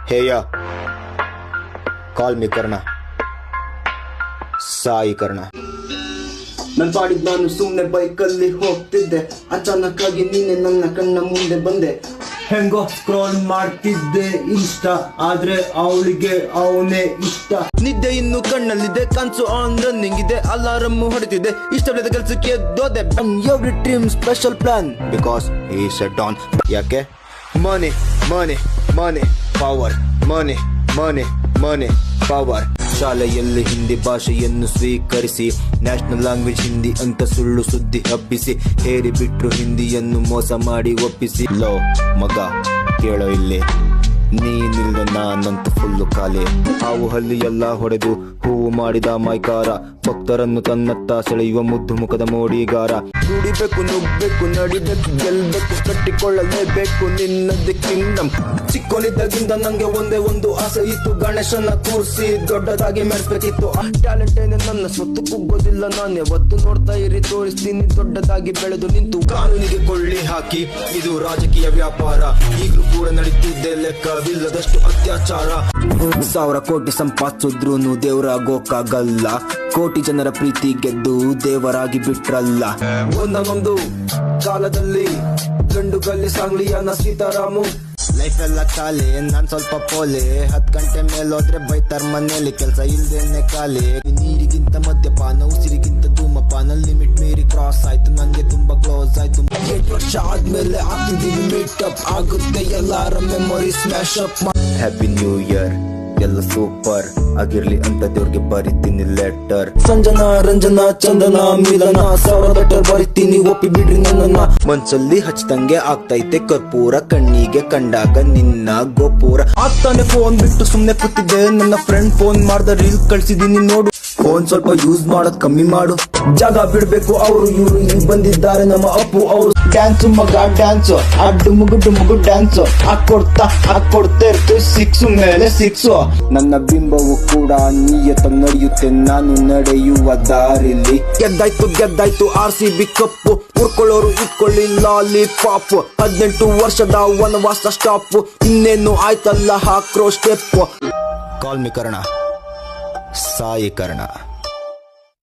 ಹೇಯ ಕಾಲ್ ಮಿ ಕರ್ಣ ಸಾಯಿ ಕರ್ಣ. ನನ್ ಪಾಡಿದ್ ನಾನು ಸುಮ್ನೆ ಬೈಕಲ್ಲಿ ಹೋಗ್ತಿದ್ದೆ, ಅಚಾನಕ್ ಆಗಿ ನೀನೆ ನನ್ನ ಕಣ್ಣ ಮುಂದೆ ಬಂದೆ. ಹೆಂಗೋ ಸ್ಕ್ರೋಲ್ ಮಾಡ್ತಿದ್ದೆ ಇನ್ಸ್ಟಾ, ಆದ್ರೆ ಅವಳಿಗೆ ಅವನೇ ಇಷ್ಟ. ನಿದ್ದೆ ಇನ್ನು ಕಣ್ಣಲ್ಲಿದೆ, ಕನ್ಸು ಆನ್ ರನ್ನಿಂಗ್ ಇದೆ, ಅಲಾರಮ್ ಹೊಡಿತಿದೆ, ಇಷ್ಟವಿಲ್ಲದ ಕೆಲ್ಸಕ್ಕೆ ಎದ್ದೋದೆ. Every dream special plan because ಈ ಸೆಟ್ ಆನ್. ಯಾಕೆ? Money money money power, money money money power. ಶಾಲೆಯಲ್ಲಿ ಹಿಂದಿ ಭಾಷೆಯನ್ನು ಸ್ವೀಕರಿಸಿ ನ್ಯಾಷನಲ್ ಲ್ಯಾಂಗ್ವೇಜ್ ಹಿಂದಿ ಅಂತ ಸುಳ್ಳು ಸುದ್ದಿ ಹಬ್ಬಿಸಿ ಹೇರಿ ಬಿಟ್ರು ಹಿಂದಿಯನ್ನು ಮೋಸ ಮಾಡಿ ಒಪ್ಪಿಸಿ. ಲೋ ಮಗ ಕೇಳೋ ಇಲ್ಲಿ, ನೀನಿಲ್ದ ನಾನಂತೂ ಫುಲ್ಲು ಖಾಲಿ. ಹಾವು ಹಲ್ಲಿ ಎಲ್ಲ ಹೊಡೆದು ಹೂವು ಮಾಡಿದ ಮೈಕಾರ, ಭಕ್ತರನ್ನು ತನ್ನತ್ತ ಸೆಳೆಯುವ ಮುದ್ದು ಮುಖದ ಮೋಡಿಗಾರ. ದುಡಿಬೇಕು, ನುಗ್ಬೇಕು, ನಡಿಬೇಕು, ಗೆಲ್ಬೇಕು, ಕಟ್ಟಿಕೊಳ್ಳಲೇಬೇಕು ನಿನ್ನದೇ ಕಿಂಗ್ಡಮ್. ಚಿಕ್ಕೋನಿದ್ದಾಗಿಂದ ನಂಗೆ ಒಂದೇ ಒಂದು ಆಸೆ ಇತ್ತು, ಗಣೇಶನ ಕೂರಿಸಿ ದೊಡ್ಡದಾಗಿ ಮೆರೆಸ್ಬೇಕಿತ್ತು. ಟ್ಯಾಲೆಂಟ್ ಏನೇ ನನ್ನ ಸ್ವತ್ತು, ಕುಗ್ಗೋದಿಲ್ಲ ನಾನು ಯಾವತ್ತು. ನೋಡ್ತಾ ಇರಿ ತೋರಿಸ್ತೀನಿ ದೊಡ್ಡದಾಗಿ ಬೆಳೆದು ನಿಂತು. ಕಾನೂನಿಗೆ ಕೊಳ್ಳಿ ಹಾಕಿ ಇದು ರಾಜಕೀಯ ವ್ಯಾಪಾರ, ಈಗಲೂ ಕೂಡ ನಡೀತಿದ್ದೆ ಲೆಕ್ಕವಿಲ್ಲದಷ್ಟು ಅತ್ಯಾಚಾರ. 1000 ಕೋಟಿ ಸಂಪಾದಿಸಿದ್ರೂ ದೇವರಾಗೋಕ್ಕಾಗಲ್ಲ, ಕೋಟಿ ಜನರ ಪ್ರೀತಿ ಗೆದ್ದು ದೇವರಾಗಿ ಬಿಟ್ರಲ್ಲ. ಒಂದೊಂದು ಕಾಲದಲ್ಲಿ ಗಂಡುಗಲ್ಲಿ ಸಾಂಗ್ಲಿಯಾನ ಸೀತಾರಾಮು. ಲೈಫ್ ಎಲ್ಲ ಖಾಲಿ, ನಾನ್ ಸ್ವಲ್ಪ ಪೋಲೆ. 10 ಗಂಟೆ ಮೇಲೋದ್ರೆ ಬೈತಾರ್ ಮನೇಲಿ, ಕೆಲ್ಸ ಇಲ್ದೇನೆ ಖಾಲಿ. ನೀರಿಗಿಂತ ಮದ್ಯಪಾನ, ಉಸಿರಿಗಿಂತ ಧೂಮಪಾನ, ಲಿಮಿಟ್ ಮೀರಿ ಕ್ರಾಸ್ ಆಯ್ತು, ನಂಗೆ ತುಂಬಾ ಕ್ಲೋಸ್ ಆಯ್ತು. 8 ವರ್ಷ ಆದ್ಮೇಲೆ ಆಗ್ತಿದೀವಿ ಮೀಟಪ್, ಆಗುತ್ತೆ ಎಲ್ಲಾರ memory smash up. Happy new year, ಎಲ್ಲ ಸೂಪರ್ ಆಗಿರ್ಲಿ ಅಂತ ದೇವ್ರಿಗೆ ಬರಿತೀನಿ ಲೆಟರ್. ಸಂಜನಾ ರಂಜನಾ ಚಂದನ ಮಿಲನ 1000 ಲೆಟರ್ ಬರಿತೀನಿ, ಒಪ್ಪಿ ಬಿಡ್ರಿ ನನ್ನ. ಮನ್ಸಲ್ಲಿ ಹಚ್ಚಿದಂಗೆ ಆಗ್ತೈತೆ ಕರ್ಪೂರ, ಕಣ್ಣಿಗೆ ಕಂಡಾಗ ನಿನ್ನ ಗೋಪುರ. ಆಗ್ತಾನೆ ಫೋನ್ ಬಿಟ್ಟು ಸುಮ್ನೆ ಕೂತಿದ್ದೆ, ನನ್ನ ಫ್ರೆಂಡ್ ಫೋನ್ ಮಾಡ್ದ ರೀಲ್ ಕಳ್ಸಿದೀನಿ ನೋಡು. ಫೋನ್ ಸ್ವಲ್ಪ ಯೂಸ್ ಮಾಡೋದ್ ಕಮ್ಮಿ ಮಾಡು, ಜಾಗ ಬಿಡ್ಬೇಕು ಅವರು ಇವರು ಇಲ್ಲಿ ಬಂದಿದ್ದಾರೆ ನಮ್ಮ ಅಪ್ಪು ಅವರು. ಡ್ಯಾನ್ಸ್ ಮಗ ಡ್ಯಾನ್ಸ್, ಅಡ್ಡು ಮುಗುಡು ಡ್ಯಾನ್ಸ್, ಹಾಕೊಡ್ತಾ ಇರ್ತೀವಿ 6 ಮೇಲೆ 6. ನನ್ನ ಬಿಂಬವು ಕೂಡ ನಿಯತ ನಡೆಯುತ್ತೆ, ನಾನು ನಡೆಯುವ ದಾರಿಲಿ. ಗೆದ್ದಾಯ್ತು RCB ಕಪ್ಪು, ಉರ್ಕೊಳ್ಳೋರು ಇಟ್ಕೊಳ್ಳಿ ಲಾಲಿಪಾಪ್. 18 ವರ್ಷದ ವನವಾಸ ಸ್ಟಾಪ್, ಇನ್ನೇನು ಆಯ್ತಲ್ಲ ಹಾಕ್ರೋ ಸ್ಟೆಪ್. ಕಾಲ್ ಮಿ ಕರ್ಣ ಸಾಯಿ ಕರ್ಣ.